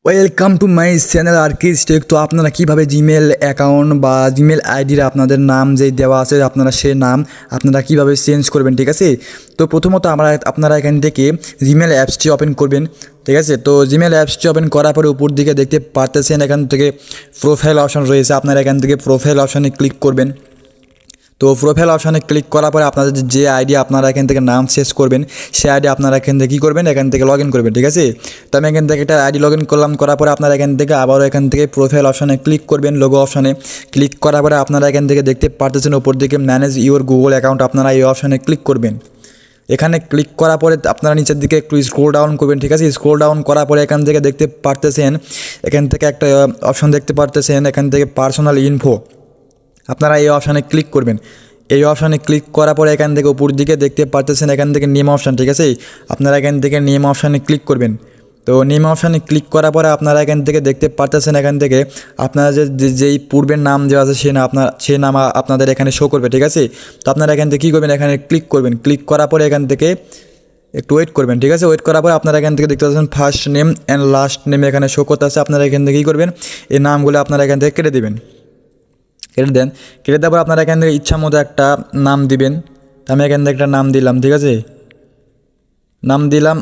Welcome to my channel Arkistek. তো আপনারা কীভাবে জিমেল অ্যাকাউন্ট বা জিমেল আইডির আপনাদের নাম যেই দেওয়া আছে আপনারা সেই নাম আপনারা কীভাবে চেঞ্জ করবেন, ঠিক আছে। তো প্রথমত আপনারা এখান থেকে জিমেল অ্যাপসটি ওপেন করবেন, ঠিক আছে। তো জিমেল অ্যাপসটি ওপেন করার পরে উপর দিকে দেখতে পারতেছেন এখান থেকে প্রোফাইল অপশন রয়েছে, আপনারা এখান থেকে প্রোফাইল অপশানে ক্লিক করবেন। তো প্রোফাইল অপশানে ক্লিক করার পরে আপনাদের যে আইডি আপনারা এখান থেকে নাম চেঞ্জ করবেন সেই আইডি আপনারা এখান থেকে কী করবেন, এখান থেকে লগ ইন করবেন, ঠিক আছে। তো আমি এখান থেকে একটা আইডি লগ ইন করলাম, করার পরে আপনারা এখান থেকে আবারও এখান থেকে প্রোফাইল অপশানে ক্লিক করবেন, লোগো অপশানে ক্লিক করার পরে আপনারা এখান থেকে দেখতে পারতেছেন উপর দিকে ম্যানেজ ইউর গুগল অ্যাকাউন্ট, আপনারা এই অপশানে ক্লিক করবেন। এখানে ক্লিক করার পরে আপনারা নিচের দিকে একটু স্ক্রল ডাউন করবেন, ঠিক আছে। স্ক্রল ডাউন করার পরে এখান থেকে দেখতে পারতেছেন এখান থেকে একটা অপশান দেখতে পারতেছেন এখান থেকে পার্সোনাল ইনফো, আপনারা এই অপশানে ক্লিক করবেন। এই অপশানে ক্লিক করার পরে এখান থেকে উপর দিকে দেখতে পারতেছেন এখান থেকে নেম অপশান, ঠিক আছে। আপনারা এখান থেকে নেম অপশানে ক্লিক করবেন। তো নেম অপশানে ক্লিক করার পরে আপনারা এখান থেকে দেখতে পারতেছেন এখান থেকে আপনারা যেই পূর্বের নাম দেওয়া আছে সেই নাম আপনাদের এখানে শো করবে, ঠিক আছে। তো আপনারা এখান থেকে কী করবেন, এখানে ক্লিক করবেন। ক্লিক করার পরে এখান থেকে একটু ওয়েট করবেন, ঠিক আছে। ওয়েট করার পরে আপনারা এখান থেকে দেখতে পাচ্ছেন first name and last name এখানে শো করতে আছে, আপনারা এখান থেকে কী করবেন, এই নামগুলো আপনারা এখান থেকে কেটে দেবেন। কেটে দেওয়ার পর আপনারা এখান থেকে ইচ্ছা মতো একটা নাম দিবেন। আমি এখান থেকে একটা নাম দিলাম, ঠিক আছে। নাম দিলাম,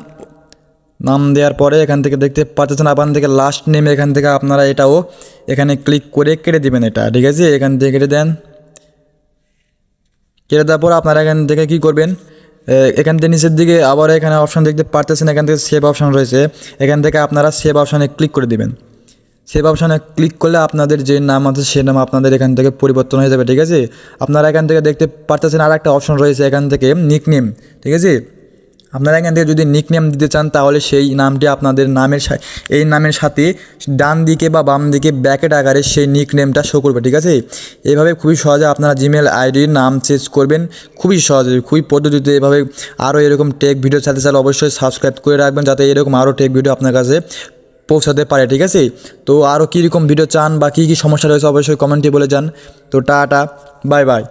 নাম দেওয়ার পরে এখান থেকে দেখতে পাচ্ছেন আপনার থেকে লাস্ট নেম এখান থেকে আপনারা এটাও এখানে ক্লিক করে কেটে দিবেন এটা, ঠিক আছে। এখান থেকে কেটে দেন। কেটে দেওয়ার পর আপনারা এখান থেকে কী করবেন, এখান থেকে নিচের দিকে আবার এখানে অপশান দেখতে পারতেছেন এখান থেকে সেভ অপশান রয়েছে, এখান থেকে আপনারা সেভ অপশানে ক্লিক করে দিবেন। সেভ অপশানে ক্লিক করলে আপনাদের যে নাম আছে সে নাম আপনাদের এখান থেকে পরিবর্তন হয়ে যাবে, ঠিক আছে। আপনারা এখান থেকে দেখতে পারতেছেন আর একটা অপশন রয়েছে এখান থেকে নিকনেম, ঠিক আছে। আপনারা এখান থেকে যদি নিকনেম দিতে চান তাহলে সেই নামটি আপনাদের এই নামের সাথে ডান দিকে বা বাম দিকে ব্র্যাকেট আকারে সেই নিকনেমটা শো করবে, ঠিক আছে। এইভাবে খুবই সহজে আপনারা জিমেল আইডির নাম চেঞ্জ করবেন, খুবই সহজে খুবই পদ্ধতিতে। এভাবে আরও এরকম টেক ভিডিও চাইতে চাইলে অবশ্যই সাবস্ক্রাইব করে রাখবেন যাতে এরকম আরও টেক ভিডিও আপনার কাছে পৌঁছাতে পারে, ঠিক আছে। তো আরও কীরকম ভিডিও চান বা কী কী সমস্যা রয়েছে অবশ্যই কমেন্টে বলে যান। তো টাটা, বাই বাই।